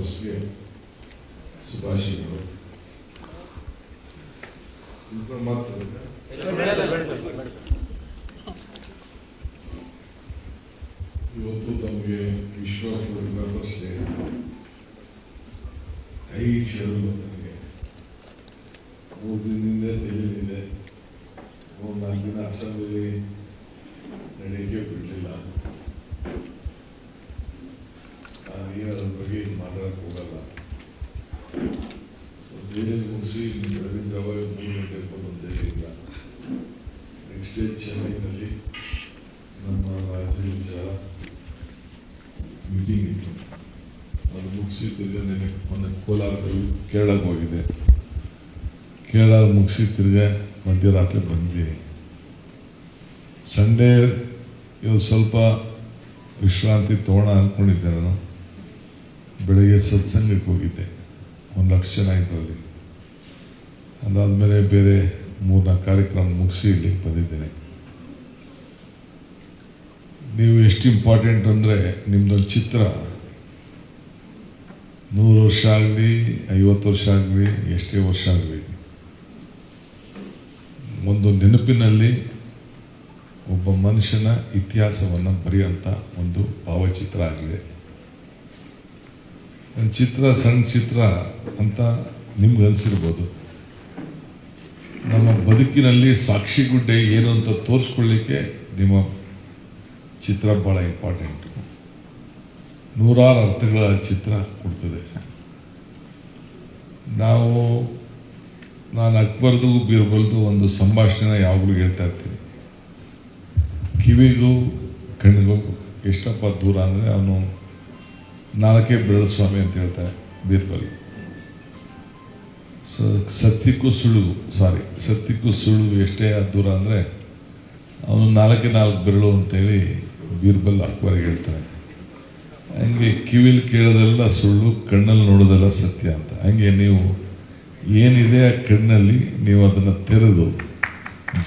ಫೋಟೋಗ್ರಾಫರ್ಸ್ಗೆ ಶುಭಾಶಯಗಳು. ಇವತ್ತು ತಮಗೆ ವಿಶ್ವ ಫೋಟೋಗ್ರಾಫರ್ಸ್ ಡೇ 5 ಶೇರು ನನಗೆ 3 ದಿನದಿಂದ ದೆಹಲಿಯಿಂದ 3-4 ದಿನ ಅಸೆಂಬ್ಲಿ ನಡೆಯಕ್ಕೆ ಬಿಡಲಿಲ್ಲ. ಅದ್ರ ಬಗ್ಗೆ ಮಾತಾಡಕ್ಕೆ ಹೋಗಲ್ಲ. ದೆಹಲಿ ಮುಗಿಸಿ ಬೆಳಗಿನ ಜಾವ 3 ಗಂಟೆಗೆ ಹೋಗೋದು ದೆಹಲಿಯಿಂದ. ನೆಕ್ಸ್ಟ್ ಡೇ ಚೆನ್ನೈನಲ್ಲಿ ನಮ್ಮ ರಾಜ್ಯ ವಿಚಾರ ಮೀಟಿಂಗ್ ಇತ್ತು. ಅದು ಮುಗಿಸಿ ತಿರ್ಗಾ ಮೊನ್ನೆ ಕೋಲಾರದಲ್ಲಿ ಕೇರಳಕ್ಕೆ ಹೋಗಿದೆ. ಕೇರಳ ಮುಗಿಸಿ ತಿರ್ಗಾ ಮಧ್ಯರಾತ್ರಿ ಬಂದಿದ್ದೀನಿ. ಸಂಡೇ ಇವತ್ತು ಸ್ವಲ್ಪ ವಿಶ್ರಾಂತಿ ತಗೋಣ ಅಂದ್ಕೊಂಡಿದ್ದೆ. ನಾನು ಬೆಳಗ್ಗೆ ಸತ್ಸಂಗಕ್ಕೆ ಹೋಗಿದ್ದೆ, 1 ಲಕ್ಷ ಜನ ಇದ್ರಲ್ಲಿ. ಅದಾದಮೇಲೆ ಬೇರೆ 3-4 ಕಾರ್ಯಕ್ರಮ ಮುಗಿಸಿ ಇಲ್ಲಿಗೆ ಬಂದಿದ್ದೇನೆ. ನೀವು ಎಷ್ಟು ಇಂಪಾರ್ಟೆಂಟ್ ಅಂದರೆ, ನಿಮ್ಮದೊಂದು ಚಿತ್ರ 100 ವರ್ಷ ಆಗಲಿ 50 ವರ್ಷ ಆಗಲಿ ಎಷ್ಟೇ ವರ್ಷ ಆಗಲಿ, ಒಂದು ನೆನಪಿನಲ್ಲಿ ಒಬ್ಬ ಮನುಷ್ಯನ ಇತಿಹಾಸವನ್ನು ಬರೆಯುವಂಥ ಒಂದು ಭಾವಚಿತ್ರ ಆಗಿದೆ. ಒಂದು ಚಿತ್ರ ಸಣ್ಣ ಚಿತ್ರ ಅಂತ ನಿಮ್ಗೆ ಅನಿಸಿರ್ಬೋದು. ನಮ್ಮ ಬದುಕಿನಲ್ಲಿ ಸಾಕ್ಷಿಗುಡ್ಡೆ ಏನು ಅಂತ ತೋರಿಸ್ಕೊಳ್ಳಿಕ್ಕೆ ನಿಮ್ಮ ಚಿತ್ರ ಭಾಳ ಇಂಪಾರ್ಟೆಂಟು. 100 ಅರ್ಥಗಳ ಚಿತ್ರ ಕೊಡ್ತದೆ. ನಾನು ಅಕ್ಬರ್ದು ಬೀರ್ಬಲ್ದು ಒಂದು ಸಂಭಾಷಣೆ ಯಾವಾಗಲೂ ಹೇಳ್ತಾ ಇರ್ತೀನಿ. ಕಿವಿಗೂ ಕಣ್ಣಿಗೂ ಎಷ್ಟಪ್ಪ ದೂರ ಅಂದರೆ, ಅವನು 4 ಬೆರಳು ಸ್ವಾಮಿ ಅಂತ ಹೇಳ್ತಾರೆ ಬೀರ್ಬಲ್. ಸತ್ಯಕ್ಕೂ ಸುಳ್ಳು ಎಷ್ಟೇ ದೂರ ಅಂದರೆ, ಅವನು 4 ಬೆರಳು ಅಂತೇಳಿ ಬೀರ್ಬಲ್ ಅಕ್ಬರ್ಗೆ ಹೇಳ್ತಾನೆ. ಹಂಗೆ ಕಿವಿಲಿ ಕೇಳೋದೆಲ್ಲ ಸುಳ್ಳು, ಕಣ್ಣಲ್ಲಿ ನೋಡೋದೆಲ್ಲ ಸತ್ಯ ಅಂತ. ಹಂಗೆ ನೀವು ಏನಿದೆ ಆ ಕಣ್ಣಲ್ಲಿ ನೀವು ಅದನ್ನು ತೆರೆದು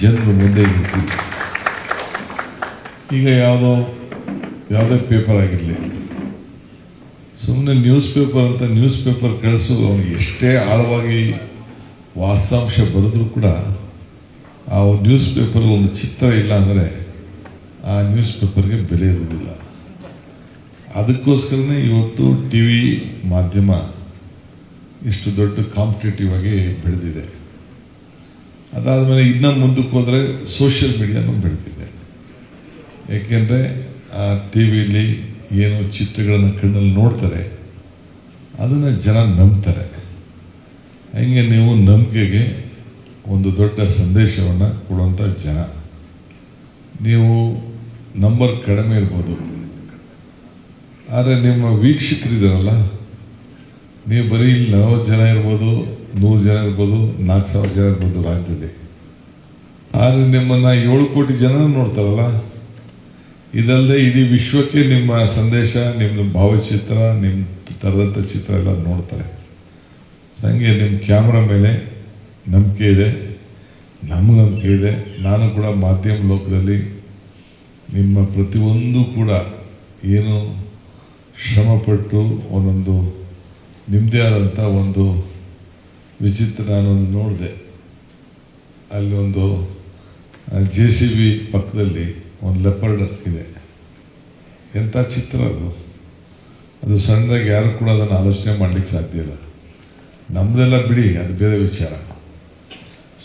ಜನರು ಮುಂದೆ ಇರ್ತೀವಿ. ಈಗ ಯಾವುದೇ ಪೇಪರ್ ಆಗಿರಲಿ, ಸುಮ್ಮನೆ ನ್ಯೂಸ್ ಪೇಪರ್ ಕಳಿಸು. ಅವನಿಗೆ ಎಷ್ಟೇ ಆಳವಾಗಿ ವಾಸ್ತವಾಂಶ ಬರೆದ್ರೂ ಕೂಡ ಆ ನ್ಯೂಸ್ ಪೇಪರ್ ಒಂದು ಚಿತ್ರ ಇಲ್ಲ ಅಂದರೆ ಆ ನ್ಯೂಸ್ ಪೇಪರ್ಗೆ ಬೆಲೆ ಇರುವುದಿಲ್ಲ. ಅದಕ್ಕೋಸ್ಕರನೇ ಇವತ್ತು TV ಮಾಧ್ಯಮ ಇಷ್ಟು ದೊಡ್ಡ ಕಾಂಪಿಟೇಟಿವ್ ಆಗಿ ಬೆಳೆದಿದೆ. ಅದಾದಮೇಲೆ ಇನ್ನೂ ಮುಂದಕ್ಕೆ ಹೋದರೆ ಸೋಷಿಯಲ್ ಮೀಡಿಯಾನೂ ಬೆಳೆದಿದೆ. ಏಕೆಂದರೆ ಆ TV ಏನು ಚಿತ್ರಗಳನ್ನು ಕಣ್ಣಲ್ಲಿ ನೋಡ್ತಾರೆ ಅದನ್ನು ಜನ ನಂಬ್ತಾರೆ. ಹಂಗೆ ನೀವು ನಂಬಿಕೆಗೆ ಒಂದು ದೊಡ್ಡ ಸಂದೇಶವನ್ನು ಕೊಡುವಂಥ ಜನ. ನೀವು ನಂಬರ್ ಕಡಿಮೆ ಇರ್ಬೋದು, ಆದರೆ ನಿಮ್ಮ ವೀಕ್ಷಕರಿದ್ದಾರಲ್ಲ, ನೀವು ಬರೀ 40 ಜನ ಇರ್ಬೋದು, 100 ಜನ ಇರ್ಬೋದು, 4,000 ಜನ ಇರ್ಬೋದು ರಾಜ್ಯದಲ್ಲಿ. ಆದರೆ ನಿಮ್ಮನ್ನು 7 ಕೋಟಿ ಜನ ನೋಡ್ತಾರಲ್ಲ. ಇದಲ್ಲದೆ ಇಡೀ ವಿಶ್ವಕ್ಕೆ ನಿಮ್ಮ ಸಂದೇಶ, ನಿಮ್ಮ ಭಾವಚಿತ್ರ, ನಿಮ್ಮ ಥರದಂಥ ಚಿತ್ರ ಎಲ್ಲ ನೋಡ್ತಾರೆ. ಹಾಗೆ ನಿಮ್ಮ ಕ್ಯಾಮ್ರಾ ಮೇಲೆ ನಂಬಿಕೆ ಇದೆ, ನಮಗೆ ನಂಬಿಕೆ ಇದೆ. ನಾನು ಕೂಡ ಮಾಧ್ಯಮ ಲೋಕದಲ್ಲಿ ನಿಮ್ಮ ಪ್ರತಿಯೊಂದು ಕೂಡ ಏನು ಶ್ರಮಪಟ್ಟು ಒಂದೊಂದು ನಿಮ್ಮದೇ ಆದಂಥ ಒಂದು ವಿಚಿತ್ರ ನಾನೊಂದು ನೋಡಿದೆ. ಅಲ್ಲಿ ಒಂದು JCB ಪಕ್ಕದಲ್ಲಿ ಒಂದು ಲೆಪರ್ಡ್ ಇದೆ. ಎಂಥ ಚಿತ್ರ ಅದು ಸಣ್ಣದಾಗಿ ಯಾರು ಕೂಡ ಅದನ್ನು ಆಲೋಚನೆ ಮಾಡಲಿಕ್ಕೆ ಸಾಧ್ಯ ಇಲ್ಲ. ನಮ್ಮದೆಲ್ಲ ಬಿಡಿ, ಅದು ಬೇರೆ ವಿಚಾರ.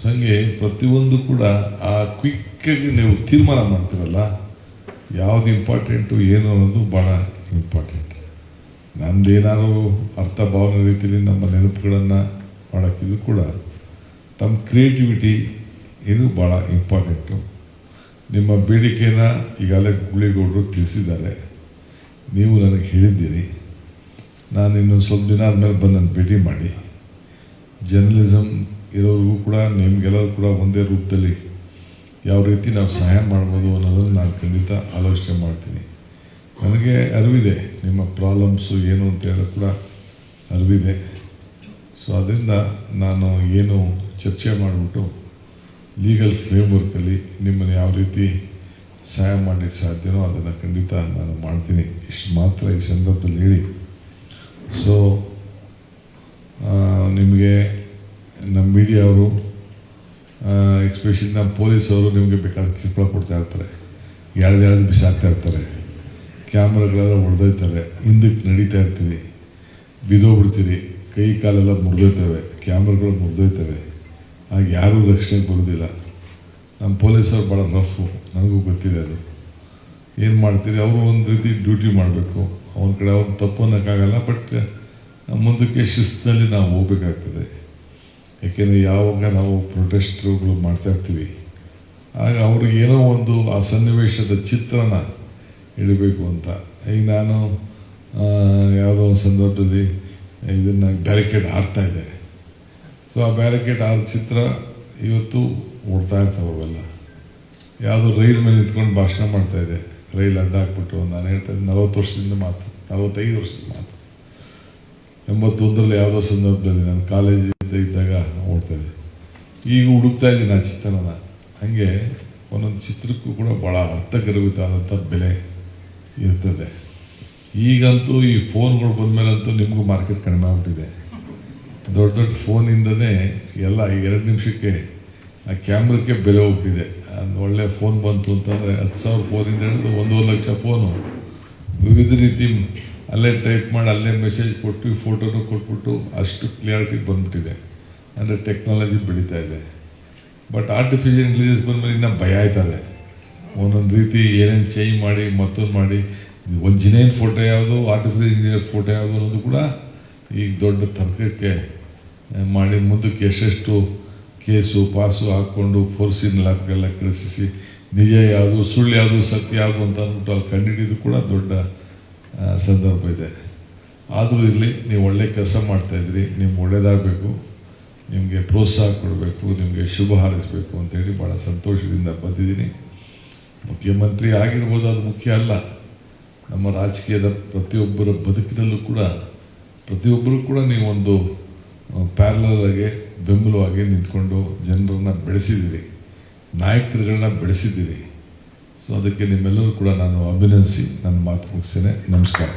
ಹಾಗೆ ಪ್ರತಿಯೊಂದು ಕೂಡ ಆ ಕ್ವಿಕ್ಕಾಗಿ ನೀವು ತೀರ್ಮಾನ ಮಾಡ್ತೀರಲ್ಲ, ಯಾವುದು ಇಂಪಾರ್ಟೆಂಟು ಏನು ಅನ್ನೋದು ಭಾಳ ಇಂಪಾರ್ಟೆಂಟ್. ನಮ್ಮದೇನಾದ್ರು ಅರ್ಥ ಭಾವನೆ ರೀತಿಯಲ್ಲಿ ನಮ್ಮ ನೆನಪುಗಳನ್ನು ಮಾಡೋಕ್ಕಿದು ಕೂಡ ತಮ್ಮ ಕ್ರಿಯೇಟಿವಿಟಿ ಇದು ಭಾಳ ಇಂಪಾರ್ಟೆಂಟು. ನಿಮ್ಮ ಬೇಡಿಕೆನ ಈಗಾಗಲೇ ಗುಳಿಗೌಡರು ತಿಳಿಸಿದ್ದಾರೆ, ನೀವು ನನಗೆ ಹೇಳಿದ್ದೀರಿ. ನಾನು ಇನ್ನೊಂದು ಸ್ವಲ್ಪ ದಿನ ಆದಮೇಲೆ ಬಂದು ನನ್ನ ಭೇಟಿ ಮಾಡಿ, ಜರ್ನಲಿಸಮ್ ಇರೋರಿಗೂ ಕೂಡ ನಿಮಗೆಲ್ಲರೂ ಕೂಡ ಒಂದೇ ರೂಪದಲ್ಲಿ ಯಾವ ರೀತಿ ನಾವು ಸಹಾಯ ಮಾಡ್ಬೋದು ಅನ್ನೋದನ್ನು ನಾನು ಖಂಡಿತ ಆಲೋಚನೆ ಮಾಡ್ತೀನಿ. ನನಗೆ ಅರಿವಿದೆ ನಿಮ್ಮ ಪ್ರಾಬ್ಲಮ್ಸು ಏನು ಅಂತ ಹೇಳೋದು ಕೂಡ ಅರಿವಿದೆ. ಸೊ ಅದರಿಂದ ನಾನು ಏನು ಚರ್ಚೆ ಮಾಡಿಬಿಟ್ಟು ಲೀಗಲ್ ಫ್ರೇಮ್ವರ್ಕಲ್ಲಿ ನಿಮ್ಮನ್ನು ಯಾವ ರೀತಿ ಸಹಾಯ ಮಾಡಲಿಕ್ಕೆ ಸಾಧ್ಯನೋ ಅದನ್ನು ಖಂಡಿತ ನಾನು ಮಾಡ್ತೀನಿ. ಇಷ್ಟು ಮಾತ್ರ ಈ ಸಂದರ್ಭದಲ್ಲಿ ಹೇಳಿ. ಸೊ ನಿಮಗೆ ನಮ್ಮ ಮೀಡಿಯಾವರು ಎಸ್ಪೆಷಲಿ ನಮ್ಮ ಪೊಲೀಸವರು ನಿಮಗೆ ಬೇಕಾದ ಕಿರುಕುಳ ಕೊಡ್ತಾ ಇರ್ತಾರೆ, ಎಳ್ದು ಬಿಸಾಕ್ತಾ ಇರ್ತಾರೆ, ಕ್ಯಾಮ್ರಾಗಳೆಲ್ಲ ಹೊಡೆದೋಯ್ತವೆ, ಹಿಂದಕ್ಕೆ ನಡೀತಾ ಇರ್ತೀವಿ, ಬಿದ್ದೋಗ್ಬಿಡ್ತೀರಿ, ಕೈ ಕಾಲೆಲ್ಲ ಮುರಿದೋಯ್ತವೆ, ಕ್ಯಾಮ್ರಾಗಳು ಮುರಿದೋಯ್ತವೆ, ಆಗ ಯಾರೂ ರಕ್ಷಣೆಗೆ ಬರೋದಿಲ್ಲ. ನಮ್ಮ ಪೊಲೀಸರು ಭಾಳ ರಫು, ನನಗೂ ಗೊತ್ತಿದೆ ಅದು. ಏನು ಮಾಡ್ತೀರಿ, ಅವರು ಒಂದು ರೀತಿ ಡ್ಯೂಟಿ ಮಾಡಬೇಕು, ಅವನ ಕಡೆ ಅವ್ರು ತಪ್ಪು ಅನ್ನೋಕ್ಕಾಗಲ್ಲ. ಬಟ್ ಮುಂದಕ್ಕೆ ಶಿಸ್ತಿನಲ್ಲಿ ನಾವು ಹೋಗ್ಬೇಕಾಗ್ತದೆ. ಯಾಕೆಂದರೆ ಯಾವಾಗ ನಾವು ಪ್ರೊಟೆಸ್ಟ್ರುಗಳು ಮಾಡ್ತಾಯಿರ್ತೀವಿ, ಆಗ ಅವ್ರಿಗೆ ಏನೋ ಒಂದು ಆ ಸನ್ನಿವೇಶದ ಚಿತ್ರನ ಇಡಬೇಕು ಅಂತ. ಈಗ ನಾನು ಯಾವುದೋ ಒಂದು ಸಂದರ್ಭದಲ್ಲಿ ಇದನ್ನು ಬ್ಯಾರಿಕೇಡ್ ಹಾರ್ತಾಯಿದ್ದೆ. ಸೊ ಆ ಬ್ಯಾರಿಕೇಡ್ ಆದ ಚಿತ್ರ ಇವತ್ತು ಓಡ್ತಾ ಇರ್ತಾವೆ ಅವೆಲ್ಲ. ಯಾವುದೋ ರೈಲ್ ಮೇಲೆ ನಿಂತ್ಕೊಂಡು ಭಾಷಣ ಮಾಡ್ತಾಯಿದ್ದೆ, ರೈಲ್ ಅಡ್ಡ ಹಾಕ್ಬಿಟ್ಟು. ನಾನು ಹೇಳ್ತಾಯಿದ್ದೆ 40 ವರ್ಷದಿಂದ ಮಾತು, 45 ವರ್ಷದ ಮಾತು. 81ರಲ್ಲಿ ಯಾವುದೋ ಸಂದರ್ಭದಲ್ಲಿ ನಾನು ಕಾಲೇಜಿಂದ ಇದ್ದಾಗ ಓಡ್ತಾಯಿದ್ದೆ. ಈಗ ಹುಡುಕ್ತಾ ಇದ್ದೀನಿ ಆ ಚಿತ್ರನ. ಹಾಗೆ ಒಂದೊಂದು ಚಿತ್ರಕ್ಕೂ ಕೂಡ ಭಾಳ ಅರ್ಥಗರ್ಭಿತವಾದಂಥ ಬೆಲೆ ಇರ್ತದೆ. ಈಗಂತೂ ಈ ಫೋನ್ಗಳು ಬಂದಮೇಲಂತೂ ನಿಮಗೂ ಮಾರ್ಕೆಟ್ ಕಡಿಮೆ ಆಗ್ಬಿಟ್ಟಿದೆ. ದೊಡ್ಡ ದೊಡ್ಡ ಫೋನಿಂದನೇ ಎಲ್ಲ 2 ನಿಮಿಷಕ್ಕೆ ಆ ಕ್ಯಾಮ್ರಕ್ಕೆ ಬೆಲೆ ಹೋಗ್ಬಿಟ್ಟಿದೆ. ಅದು ಒಳ್ಳೆ ಫೋನ್ ಬಂತು ಅಂತಂದರೆ 10,000 ಫೋನಿಂದ ಹಿಡಿದು 1.5 ಲಕ್ಷ ಫೋನು ವಿವಿಧ ರೀತಿ ಅಲ್ಲೇ ಟೈಪ್ ಮಾಡಿ ಅಲ್ಲೇ ಮೆಸೇಜ್ ಕೊಟ್ಟು ಫೋಟೋನು ಕೊಟ್ಬಿಟ್ಟು ಅಷ್ಟು ಕ್ಲಿಯಾರಿಟಿ ಬಂದ್ಬಿಟ್ಟಿದೆ. ಅಂದರೆ ಟೆಕ್ನಾಲಜಿ ಬೆಳೀತಾ ಇದೆ. ಬಟ್ ಆರ್ಟಿಫಿಷಿಯಲ್ ಇಂಟೆಲಿಜೆನ್ಸ್ ಬಂದಮೇಲೆ ಇನ್ನೂ ಭಯ ಆಯ್ತದೆ. ಒಂದೊಂದು ರೀತಿ ಏನೇನು ಚೇಂಜ್ ಮಾಡಿ ಮತ್ತೊಂದು ಮಾಡಿ ಒಂದು ಜಿನೇನ್ ಫೋಟೋ ಯಾವುದು, ಆರ್ಟಿಫಿಷಿಯಲ್ ಇಂಜಿನಿಯರ್ ಫೋಟೋ ಯಾವುದು ಅನ್ನೋದು ಕೂಡ ಈಗ ದೊಡ್ಡ ತರ್ಕಕ್ಕೆ ಮಾಡಿ ಮುಂದಕ್ಕೆ ಎಷ್ಟೆಷ್ಟು ಕೇಸು ಪಾಸು ಹಾಕ್ಕೊಂಡು ಫೋರ್ಸಿನ ಲ್ಯಾಬ್ಗೆಲ್ಲ ಕಳಿಸಿ ನಿಜ ಯಾವುದು ಸುಳ್ಳು ಯಾವುದು ಸತ್ಯ ಯಾವುದು ಅಂತ ಅಂದ್ಬಿಟ್ಟು ಅಲ್ಲಿ ಕಂಡುಹಿಡಿದು ಕೂಡ ದೊಡ್ಡ ಸಂದರ್ಭ ಇದೆ. ಆದರೂ ಇರಲಿ, ನೀವು ಒಳ್ಳೆ ಕೆಲಸ ಮಾಡ್ತಾಯಿದ್ರಿ, ನಿಮ್ಗೆ ಒಳ್ಳೆಯದಾಗಬೇಕು, ನಿಮಗೆ ಪ್ರೋತ್ಸಾಹ ಕೊಡಬೇಕು, ನಿಮಗೆ ಶುಭ ಹಾರೈಸಬೇಕು ಅಂತೇಳಿ ಭಾಳ ಸಂತೋಷದಿಂದ ಬಂದಿದ್ದೀನಿ. ಮುಖ್ಯಮಂತ್ರಿ ಆಗಿರ್ಬೋದು, ಅದು ಮುಖ್ಯ ಅಲ್ಲ. ನಮ್ಮ ರಾಜಕೀಯದ ಪ್ರತಿಯೊಬ್ಬರ ಬದುಕಿನಲ್ಲೂ ಕೂಡ ಪ್ರತಿಯೊಬ್ಬರೂ ಕೂಡ ನೀವೊಂದು ಪ್ಯಾರಲಲ್ ಆಗಿ ಬೆಂಬಲವಾಗಿ ನಿಂತ್ಕೊಂಡು ಜನರನ್ನು ಬೆಳೆಸಿದ್ದೀರಿ, ನಾಯಕರುಗಳನ್ನ ಬೆಳೆಸಿದ್ದೀರಿ. ಸೊ ಅದಕ್ಕೆ ನಿಮ್ಮೆಲ್ಲರೂ ಕೂಡ ನಾನು ಅಭಿನಂದಿಸಿ ನನ್ನ ಮಾತು ಮುಗಿಸ್ತೇನೆ. ನಮಸ್ಕಾರ.